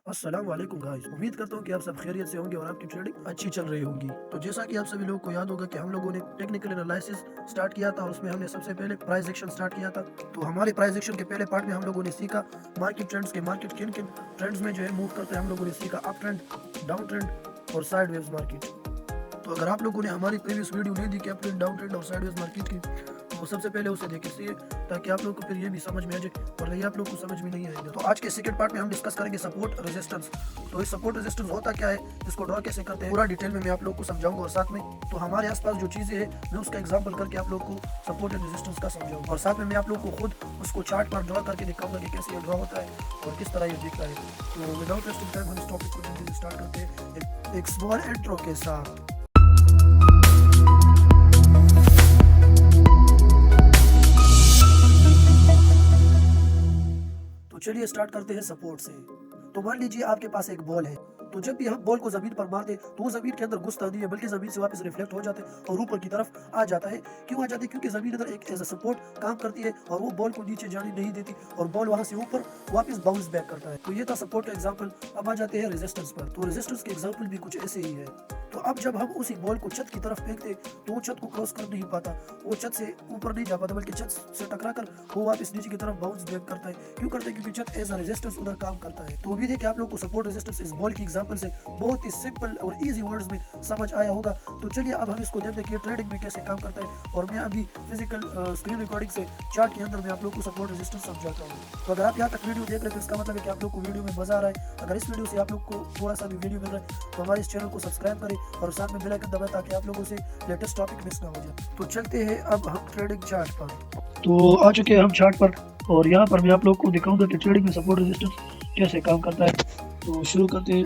अस्सलाम वालेकुम गाइस। उम्मीद करता हूँ कि आप सब खैरियत से होंगे और आपकी ट्रेडिंग अच्छी चल रही होगी। तो जैसा कि आप सभी लोगों को याद होगा कि हम लोगों ने टेक्निकल एनालिसिस स्टार्ट किया था और उसमें हमने सबसे पहले प्राइस एक्शन स्टार्ट किया था। तो हमारे प्राइस एक्शन के पहले पार्ट में हम लोगों ने सीखा मार्केट ट्रेंड्स के मार्केट किन किन ट्रेंड्स में जो है मूव करते हैं। हम लोगों ने सीखा अप ट्रेंड, डाउन ट्रेंड और साइड वेव्स मार्केट। तो अगर आप लोगों ने हमारी प्रीवियस वीडियो नहीं देखी अप ट्रेंड, डाउन ट्रेंड और साइडवेज मार्केट की, तो सबसे पहले उसे देखें इसलिए ताकि आप लोगों को फिर ये भी समझ में आ जाए, और ये आप लोग को समझ में नहीं आएगा। तो आज के सेकंड पार्ट में हम डिस्कस करेंगे सपोर्ट रेजिस्टेंस। तो इस सपोर्ट रेजिस्टेंस होता क्या है, इसको ड्रॉ कैसे करते हैं, पूरा डिटेल में मैं आप लोग को समझाऊंगा। और साथ में तो हमारे आसपास जो चीज़ें हैं मैं उसका एग्जांपल करके आप लोग को सपोर्ट एंड रेजिस्टेंस का समझाऊंगा। और साथ में मैं आप लोग को खुद उसको चार्ट पर ड्रॉ करके दिखाऊंगा कि कैसे ये ड्रॉ होता है और किस तरह ये दिखता है। तो विदाउट वेस्टिंग टाइम हम इस टॉपिक को जल्दी से स्टार्ट करते हैं एक स्मॉल इंट्रो के साथ। तो चलिए स्टार्ट करते हैं सपोर्ट से। तो मान लीजिए आपके पास एक बॉल है, तो जब भी हम बॉल को जमीन पर मारते तो वो जमीन के अंदर घुसता नहीं है, बल्कि जमीन से वापस रिफ्लेक्ट हो जाते हैं और ऊपर की तरफ आ जाता है। क्यों आ जाते हैं? क्योंकि जमीन अंदर एक एज अ सपोर्ट काम करती है और वो बॉल को नीचे जाने नहीं देती और बॉल वहां से ऊपर वापस बाउंस बैक करता है। तो ये था सपोर्ट का एग्जाम्पल। अब आ जाते हैं रेजिस्टेंस पर। तो रेजिस्टेंस के एग्जाम्पल भी कुछ ऐसे ही है। तो अब जब हम उसी बॉल को छत की तरफ फेंकते तो वो छत को क्रॉस कर नहीं पाता, वो छत से ऊपर नहीं जा पाता, बल्कि छत से टकरा कर वो वापस नीचे की तरफ बाउंस बैक करता है। क्यों करता है? क्योंकि छत एज अ रेजिस्टेंस उधर काम करता है। तो उम्मीद है कि आप लोग को सपोर्ट रेजिस्टेंस इस बॉल की एग्जांपल से बहुत ही सिंपल और इजी वर्ड्स में समझ आया होगा। तो चलिए अब हम इसको देखते हैं कि ट्रेडिंग में कैसे काम करता है। और मैं अभी फिजिकल स्क्रीन रिकॉर्डिंग से चार्ट के अंदर मैं आप लोग को सपोर्ट रेजिस्टेंस समझाता हूँ। तो अगर आप यहाँ तक वीडियो देख रहे हैं तो इसका मतलब है कि आप लोग को वीडियो में मजा आ रहा है। अगर इस वीडियो से आप लोग को थोड़ा सा भी वीडियो मिल रहा है तो हमारे इस चैनल को सब्सक्राइब करें और साथ में बेल आइकन दबाएं ताकि आप लोगों से लेटेस्ट टॉपिक मिस ना हो जाए। तो चलते हैं अब हम ट्रेडिंग चार्ट पर। तो आ चुके हैं हम चार्ट पर और यहाँ पर मैं आप लोग को दिखाऊंगा कि ट्रेडिंग में सपोर्ट रेजिस्टेंस कैसे काम करता है। तो शुरू करते हैं।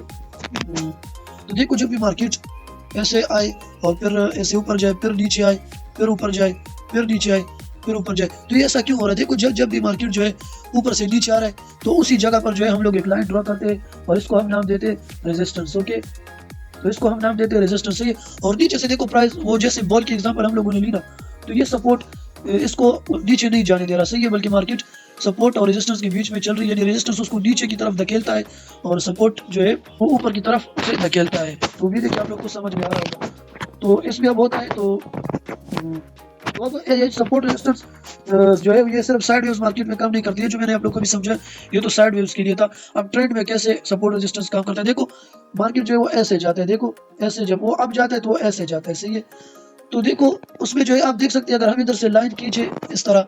तो देखो जब भी मार्केट ऐसे आए और फिर ऐसे ऊपर जाए, फिर नीचे आए, फिर ऊपर जाए, फिर नीचे आए, फिर ऊपर जाए, तो ये ऐसा क्यों हो रहा है? देखो जब जब भी मार्केट जो है ऊपर से नीचे आ रहा है तो उसी जगह पर जो है हम लोग एक लाइन ड्रॉ करते हैं और इसको हम नाम देते हैं रेजिस्टेंस। ओके, तो इसको हम नाम देते हैं रेजिस्टेंस। सही है। और नीचे से देखो प्राइस, वो जैसे बॉल की एग्जांपल हम लोगों ने ली ना, तो ये सपोर्ट इसको नीचे नहीं जाने दे रहा। सही है, बल्कि मार्केट सपोर्ट और रेजिस्टेंस के बीच में चल रही है, यानी रेजिस्टेंस उसको नीचे की तरफ धकेलता है और सपोर्ट जो है वो ऊपर की तरफ उसे धकेलता है। तो उम्मीद है कि आप लोग को समझ में आ रहा होगा। तो इसमें अब होता है तो अब ये सपोर्ट रेजिस्टेंस जो है ये सिर्फ साइड वेव्स मार्केट में काम नहीं करती है, जो मैंने आप लोग को भी समझा। ये तो साइड वेव्स के लिए था। अब ट्रेंड में कैसे सपोर्ट रेजिस्टेंस काम करता है, देखो मार्केट जो है वो ऐसे जाता है, देखो ऐसे जब वो अब जाता है तो वो ऐसे जाता है। सही है। तो देखो उसमें जो है आप देख सकते हैं, अगर हम इधर से लाइन खींचे इस तरह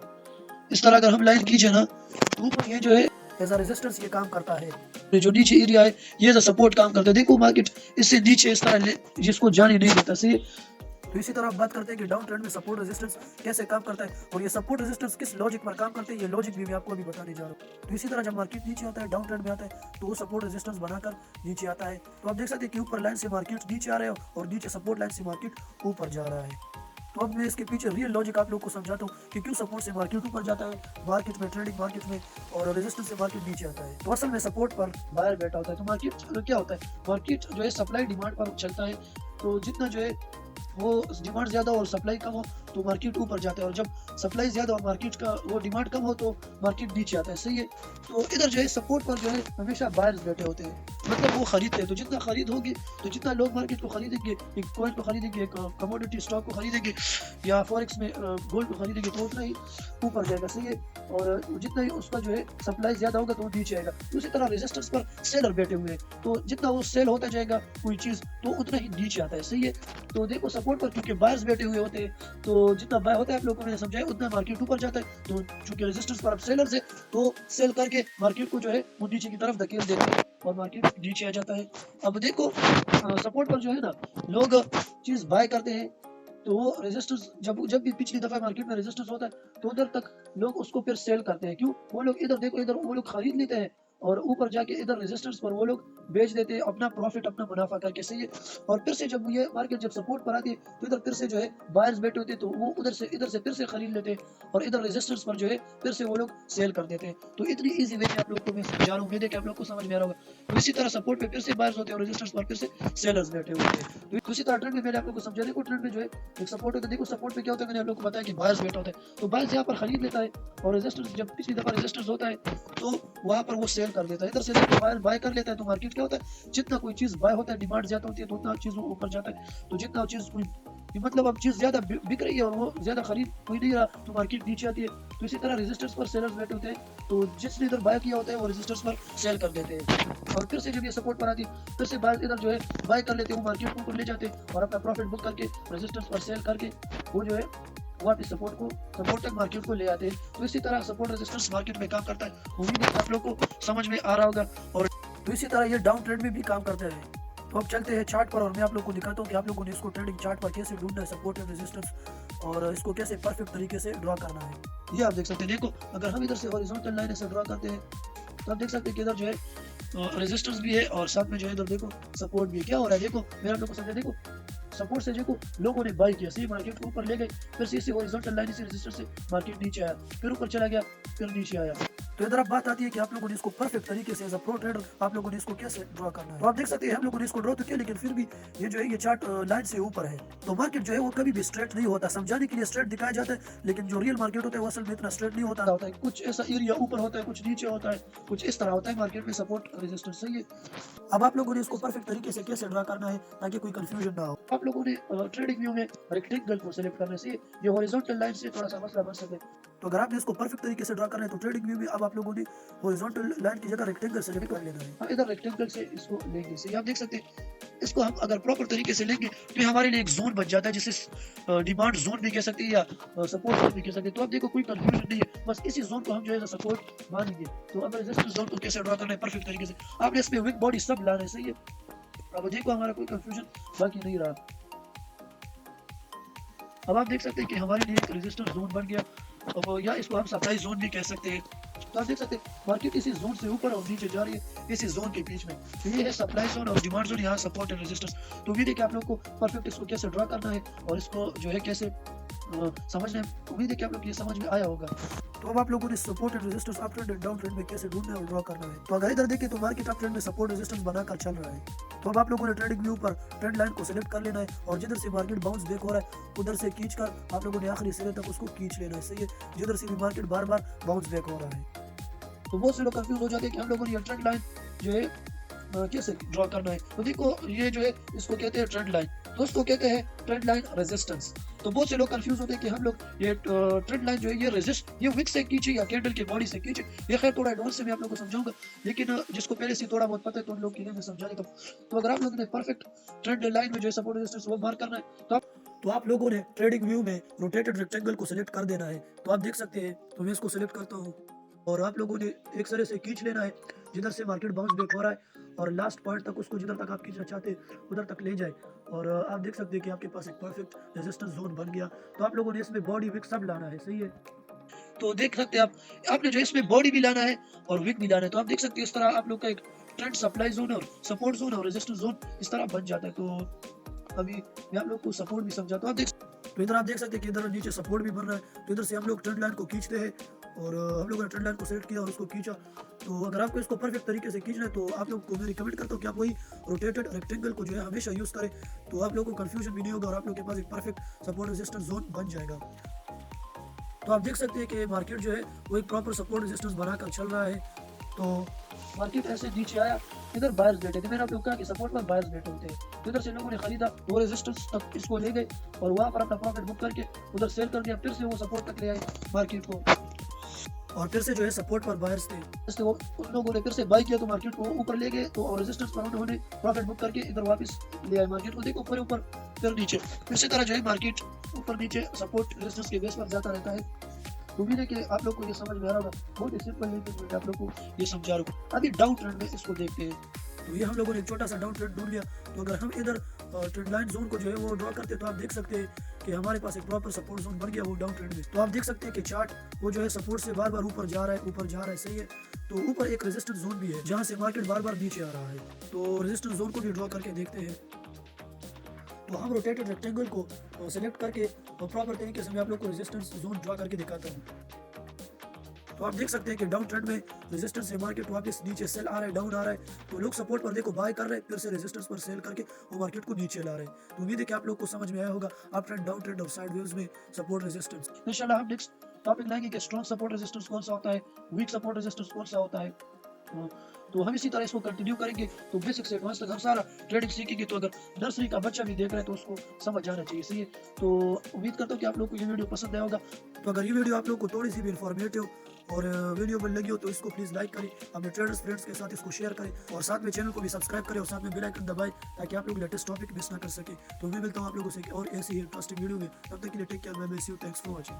अगर हम लाइन खींचे ना, तो ऊपर ये जो है एज अ रेजिस्टेंस ये काम करता है। ये जो नीचे एरिया है ये एज अ सपोर्ट काम करता है। देखो मार्केट इससे नीचे इस तरह जिसको जाने नहीं देता। सही है। तो इसी तरह आप बात करते हैं कि डाउन ट्रेंड में सपोर्ट रेजिस्टेंस कैसे काम करता है और ये सपोर्ट रेजिस्टेंस किस लॉजिक पर काम करते हैं, ये लॉजिक भी मैं आपको अभी बताने जा रहा हूँ। तो इसी तरह जब मार्केट नीचे आता है, डाउन ट्रेंड में आता है, तो वो सपोर्ट रेजिस्टेंस बनाकर नीचे आता है। तो आप देख सकते हैं कि ऊपर लाइन से मार्केट नीचे आ रहा है और नीचे सपोर्ट लाइन से मार्केट ऊपर जा रहा है। तो अब मैं इसके पीछे रियल लॉजिक आप लोग को समझाता हूँ कि क्यों सपोर्ट से मार्केट ऊपर जाता है मार्केट में, ट्रेडिंग मार्केट में, और रेजिस्टेंस से मार्केट नीचे आता है। तो असल में सपोर्ट पर बायर बैठा होता है। तो मार्केट क्या होता है, मार्केट जो है सप्लाई डिमांड पर चलता है। तो जितना जो है वो डिमांड ज़्यादा और सप्लाई कम हो तो मार्केट ऊपर जाता है, और जब सप्लाई ज़्यादा और मार्केट का वो डिमांड कम हो तो मार्केट नीचे आता है। सही है। तो इधर जो है सपोर्ट पर जो है हमेशा बायर्स बैठे होते हैं, मतलब वो खरीदते हैं। तो जितना खरीद होगी तो जितना लोग मार्केट को खरीदेंगे, एक कॉइन को खरीदेंगे, एक कमोडिटी स्टॉक को खरीदेंगे या फॉरेक्स में गोल्ड को खरीदेंगे, तो उतना ही ऊपर जाएगा। सही है। और जितना ही उसका जो है सप्लाई ज़्यादा होगा तो वो नीचे आएगा। उसी तरह रेजिस्टेंस पर सेलर बैठे हुए हैं, तो जितना वो सेल होता जाएगा कोई चीज़ तो उतना ही नीचे आता है। सही है। तो देखो सपोर्ट पर क्योंकि बायर्स बैठे हुए होते हैं, तो जितना बाय होता है आप लोगों को मैंने समझाया उतना मार्केट ऊपर जाता है। तो चूंकि रेजिस्टेंस पर अब सेलर्स है तो सेल करके मार्केट को जो है वो नीचे की तरफ धकेल देते हैं और मार्केट नीचे आ जाता है। अब देखो सपोर्ट पर जो है ना लोग चीज बाय करते हैं, तो वो रेजिस्टेंस जब जब भी पिछली दफा मार्केट में रेजिस्टेंस होता है तो उधर तक लोग उसको फिर सेल करते हैं। क्यों? वो लोग इधर देखो, इधर वो लोग खरीद लेते हैं और ऊपर जाके इधर रेजिस्टेंस पर वो लोग बेच देते हैं अपना प्रॉफिट, अपना मुनाफा करके। सही है। और फिर से जब ये मार्केट जब सपोर्ट पर आती है तो इधर फिर से जो है बायर्स बैठे होते हैं, तो वो उधर से इधर से फिर से खरीद लेते हैं और इधर रेजिस्टेंस पर जो है फिर से वो लोग सेल कर देते हैं। तो इतनी इजी वे में आप लोग को मैं समझा रहा हूँ, उम्मीद है कि आप लोग को समझ में आ रहा होगा। तो इसी तरह सपोर्ट पे फिर से बायर्स होते हैं और रेजिस्टेंस पर फिर से सेलर्स बैठे होते हैं। तो इसी तरह ट्रेंड में मैंने आप लोग को समझा। देखो ट्रेंड में जो है एक सपोर्ट होता है, देखो सपोर्ट पे क्या होता है, मैंने आप लोग को बताया कि बायर्स बैठा होता है, तो बायर्स यहाँ पर खरीद लेता है और रेजिस्टेंस जब पिछली दफा रेजिस्टेंस होता है तो वहां पर वो सेल कर देता है। इधर से देखो बायर बाय कर लेता है, तो मार्केट क्या होता है, जितना कोई चीज बाय होता है, डिमांड ज्यादा होती है, तो उतना चीज ऊपर जाता है। तो जितना चीज कोई मतलब अब चीज ज्यादा बिक रही है और वो ज्यादा खरीद कोई नहीं रहा, तो मार्केट नीचे आती है। तो इसी तरह रेजिस्टेंस पर सेलर्स बैठे होते हैं, तो जिसने इधर बाय किया होता है वो रेजिस्टेंस पर सेल कर देते हैं, और फिर से जब ये सपोर्ट पर आती है, फिर से बायर इधर जो है बाय कर लेते हैं, वो मार्केट को ऊपर ले जाते हैं और अपना प्रॉफिट बुक करके रेजिस्टेंस पर सेल करके वो जो है वापस सपोर्ट तक मार्केट को ले आते हैं। तो इसी तरह सपोर्ट रेजिस्टेंस मार्केट में काम करता है। उम्मीद है कि आप लोगों को समझ में आ रहा होगा। और तो इसी तरह ये डाउन ट्रेंड में भी काम करता है। तो अब चलते हैं चार्ट पर, और मैं आप लोगों को दिखाता हूँ कि आप लोगों ने इसको ट्रेंडिंग चार्ट पर कैसे ढूंढना है, सपोर्ट एंड रेजिस्टेंस, और इसको कैसे परफेक्ट तरीके से ड्रॉ करना है। ये आप देख सकते हैं। देखो अगर हम इधर से हॉरिजॉन्टल लाइन से ड्रॉ करते हैं, तो आप देख सकते हैं कि इधर जो है रेजिस्टेंस भी है और साथ में जो है इधर देखो सपोर्ट भी है। क्या हो रहा है देखो, मैं आप लोगों को समझा, देखो सपोर्ट से देखो लोगों ने बाय किया, सी मार्केट को ऊपर ले गए, फिर से इसी हॉरिजॉन्टल लाइन से रेजिस्टेंस से मार्केट नीचे आया, फिर ऊपर चला गया, फिर नीचे आया। तो इधर अब बात आती है कि आप लोगों ने इसको परफेक्ट तरीके से एज अ प्रो ट्रेडर आप लोगों ने इसको कैसे ड्रॉ करना है। तो आप देख सकते हैं हम लोगों ने इसको ड्रॉ तो किया, लेकिन फिर भी ये जो है ये चार्ट लाइन से ऊपर है। तो मार्केट जो है वो कभी भी स्ट्रेट नहीं होता, समझाने के लिए स्ट्रेट दिखाया जाता है, लेकिन जो रियल मार्केट होता है वो असल में इतना स्ट्रेट नहीं होता है। कुछ ऐसा एरिया ऊपर होता है, कुछ नीचे होता है, कुछ इस तरह होता है मार्केट में सपोर्ट रेजिस्टेंस। सही है। अब आप लोगों ने इसको परफेक्ट तरीके से कैसे ड्रॉ करना है ताकि कोई कंफ्यूजन ना हो। आप लोगों ने ट्रेडिंग व्यू में रेक्टेंगल को सेलेक्ट करने से ये हॉरिजॉन्टल लाइन से थोड़ा सा मसला बन सके। तो अगर आपने इसको परफेक्ट तरीके से ड्रॉ करना है, तो ट्रेडिंग व्यू में अब आप लोगों ने हॉरिजॉन्टल लाइन की जगह रेक्टेंगल सेलेक्ट कर लेना है। इधर रेक्टेंगल से इसको लेंगे, सही आप देख सकते हैं। इसको हम अगर प्रॉपर तरीके से लेंगे तो ये हमारे लिए एक जोन बन जाता है, जिसे डिमांड जोन भी कह सकते हैं या सपोर्ट जोन भी कह सकते हैं। तो अब देखो कोई कंफ्यूजन नहीं है, बस इसी जोन को हम जो है सपोर्ट मानेंगे। तो अब रेजिस्टेंस जोन को कैसे ड्रॉ करना है परफेक्ट तरीके से, आपने इसमें विक बॉडी सब लाना है। सही है। अब देखो हमारा कोई कंफ्यूजन बाकी नहीं रहा। अब आप देख सकते हैं कि हमारे लिए एक रेजिस्टेंस जोन बन गया, या इसको हम सप्लाई जोन भी कह सकते हैं। तो आप देख सकते हैं मार्केट इसी जोन से ऊपर और नीचे जा रही है, इसी जोन के बीच में। तो ये है सप्लाई जोन और डिमांड जोन, यहाँ सपोर्ट एंड रेजिस्टेंस। तो उम्मीद है कि आप लोगों को परफेक्ट इसको कैसे ड्रॉ करना है और इसको जो है कैसे समझना है। उम्मीद है कि आप लोग ये समझ में आया होगा। तो अब आप लोगों ने support and resistance up trend and down trend में कैसे ढूंढना है और ड्रॉ करना है। तो अगर इधर देखें तो मार्केट अप ट्रेंड में सपोर्ट रेजिस्टेंस बनाकर चल रहा है। तो अब आप लोगों ने ट्रेडिंग व्यू पर ट्रेंड लाइन को सिलेक्ट कर लेना है, और जिधर से मार्केट बाउंस बैक हो रहा है उधर से खींचकर आप लोगों ने आखिरी सिरे तक उसको खींच लेना है। सही है। जिधर से भी मार्केट बार बार बाउंस बैक हो रहा है। तो बहुत से लोग कंफ्यूज हो जाते हैं कि हम लोगों ने ये ट्रेंड लाइन जो है कैसे ड्रॉ करना है। तो देखो ये जो है इसको कहते हैं ट्रेंड लाइन, तो उसको कहते हैं ट्रेंड लाइन रेजिस्टेंस। तो बहुत से लोग कंफ्यूज होते हैं कि हम लोग ये ट्रेंड लाइन जो है ये विक से खींचे या कैंडल की बॉडी से खींचे। ये खैर थोड़ा एडवांस से मैं आप लोगों को समझाऊंगा, लेकिन जिसको पहले से थोड़ा बहुत पता है तो उन लोग के लिए मैं समझा देता हूँ। तो अगर आप लोगों ने परफेक्ट ट्रेंड लाइन में जो है सपोर्ट रेजिस्टेंस वो मार्क करना है, तो आप लोगों ने ट्रेडिंग व्यू में रोटेटेड रेक्टेंगल को सिलेक्ट कर देना है। तो आप देख सकते हैं, तो मैं इसको सिलेक्ट करता हूँ, और आप लोगों ने एक तरह से खींच लेना है जिधर से मार्केट बाउंस बैक हो रहा है, और लास्ट पॉइंट तक उसको जिधर तक आप खींचना चाहते हैं उधर तक ले जाए। और आप देख सकते हैं कि आपके पास एक परफेक्ट रेजिस्टेंस जोन बन गया। तो आप लोगों ने इसमें बॉडी विक सब लाना है। सही है। तो देख सकते हैं आपने जो इसमें बॉडी भी लाना है और विक भी लाना है। तो आप देख सकते हैं इस तरह आप लोग का एक ट्रेंड सप्लाई जोन और सपोर्ट जोन और रेजिस्टेंस जोन इस तरह बन जाता है। तो अभी मैं आप लोग को सपोर्ट भी समझाता हूँ। तो इधर आप देख सकते हैं कि इधर नीचे सपोर्ट भी बन रहा है। तो इधर से हम लोग ट्रेंड लाइन को खींचते हैं, और हम लोगों ने ट्रेंड लाइन को सेलेक्ट किया और उसको खींचा। तो अगर आपको इसको परफेक्ट तरीके से खींचना है तो आप लोग को मैं रिकमेंड करता हूँ कि आप वही रोटेटेड रेक्टेंगल को जो है हमेशा यूज़ करें। तो आप लोगों को कंफ्यूजन भी नहीं होगा और आप लोग के पास एक परफेक्ट सपोर्ट रेजिस्टेंस जोन बन जाएगा। तो आप देख सकते हैं कि मार्केट जो है वो एक प्रॉपर सपोर्ट रेजिस्टेंस बनाकर चल रहा है। तो मार्केट ऐसे नीचे आया, इधर बायर्स बैठे थे, मैंने आप लोग कहा कि सपोर्ट पर बायर्स बैठे होते हैं। तो इधर से लोगों ने खरीदा, वो रेजिस्टेंस तक इसको ले गए और वहां पर अपना प्रॉफिट बुक करके उधर सेल कर दिया, फिर से वो सपोर्ट तक ले आए मार्केट को, और फिर से जो है सपोर्ट पर बायर्स थे, इससे वो उन लोगों ने फिर से बाय किया तो मार्केट को ऊपर ले गए। तो और रेजिस्टेंस पर उन्होंने प्रॉफिट बुक करके इधर वापस ले आए मार्केट को। देखो ऊपर फिर नीचे, इसी तरह जो है मार्केट ऊपर नीचे सपोर्ट रेजिस्टेंस के बेस पर जाता रहता है। उम्मीद है कि आप लोग को ये समझ में आ रहा होगा। बहुत ही सिंपल लैंग्वेज में आप लोग को ये समझा रहा हूँ। अभी डाउन ट्रेंड में इसको देखते हैं। तो ये हम लोगों ने एक छोटा सा डाउन ट्रेंड ढूंढ लिया। तो अगर हम इधर ट्रेंड लाइन जोन को जो है वो ड्रॉ करते हैं तो आप देख सकते हैं कि हमारे पास एक प्रॉपर सपोर्ट जोन बन गया वो डाउन ट्रेंड में। तो आप देख सकते हैं कि चार्ट वो जो है सपोर्ट से बार बार ऊपर जा रहा है। सही है। तो ऊपर एक रेजिस्टेंस जोन भी है जहाँ से मार्केट बार बार नीचे आ रहा है। तो रेजिस्टेंस जोन को भी ड्रॉ करके देखते हैं। तो हम रोटेटेड रेक्टेंगल को सिलेक्ट करके प्रॉपर तरीके से मैं आप लोग को रेजिस्टेंस जोन ड्रॉ करके दिखाता हूँ। तो आप देख सकते हैं कि डाउन ट्रेंड में रेजिस्टेंस से मार्केट वापस नीचे सेल आ रहा है, डाउन आ रहा है। तो लोग सपोर्ट पर देखो बाय कर रहे हैं, फिर से रेजिस्टेंस पर सेल करके वो मार्केट को नीचे ला रहे हैं। तो उम्मीद है कि आप लोग को समझ में आया होगा अप ट्रेंड, डाउन ट्रेंड और साइडवेज में सपोर्ट रेजिस्टेंस। इंशाल्लाह हम नेक्स्ट टॉपिक लाएंगे कि स्ट्रॉन्ग सपोर्ट रेजिस्टेंस कौन सा होता है, वीक सपोर्ट रेजिस्टेंस कौन सा होता है। तो हम इसी तरह इसको कंटिन्यू करेंगे। तो बेसिक से एडवांस तक हम सारा ट्रेडिंग सीखेंगे। तो अगर नर्सरी का बच्चा भी देख रहा है तो उसको समझ आना चाहिए, सही है। तो उम्मीद करता हूँ कि आप लोग को ये वीडियो पसंद आया होगा। तो अगर ये वीडियो आप लोग को थोड़ी सी भी इन्फॉर्मेटिव और वीडियो में लगी हो तो इसको प्लीज़ लाइक करें, अपने ट्रेडर्स फ्रेंड्स के साथ इसको शेयर करें और साथ में चैनल को भी सब्सक्राइब करें और साथ में बेल आइकन दबाएं ताकि आप लोग लेटेस्ट टॉपिक मिस ना कर सके। तो मैं मिलता हूँ आप लोगों से और ऐसी ही इंटरेस्टिंग वीडियो में। तब तक के लिए take care, bye bye, see you, thanks for watching.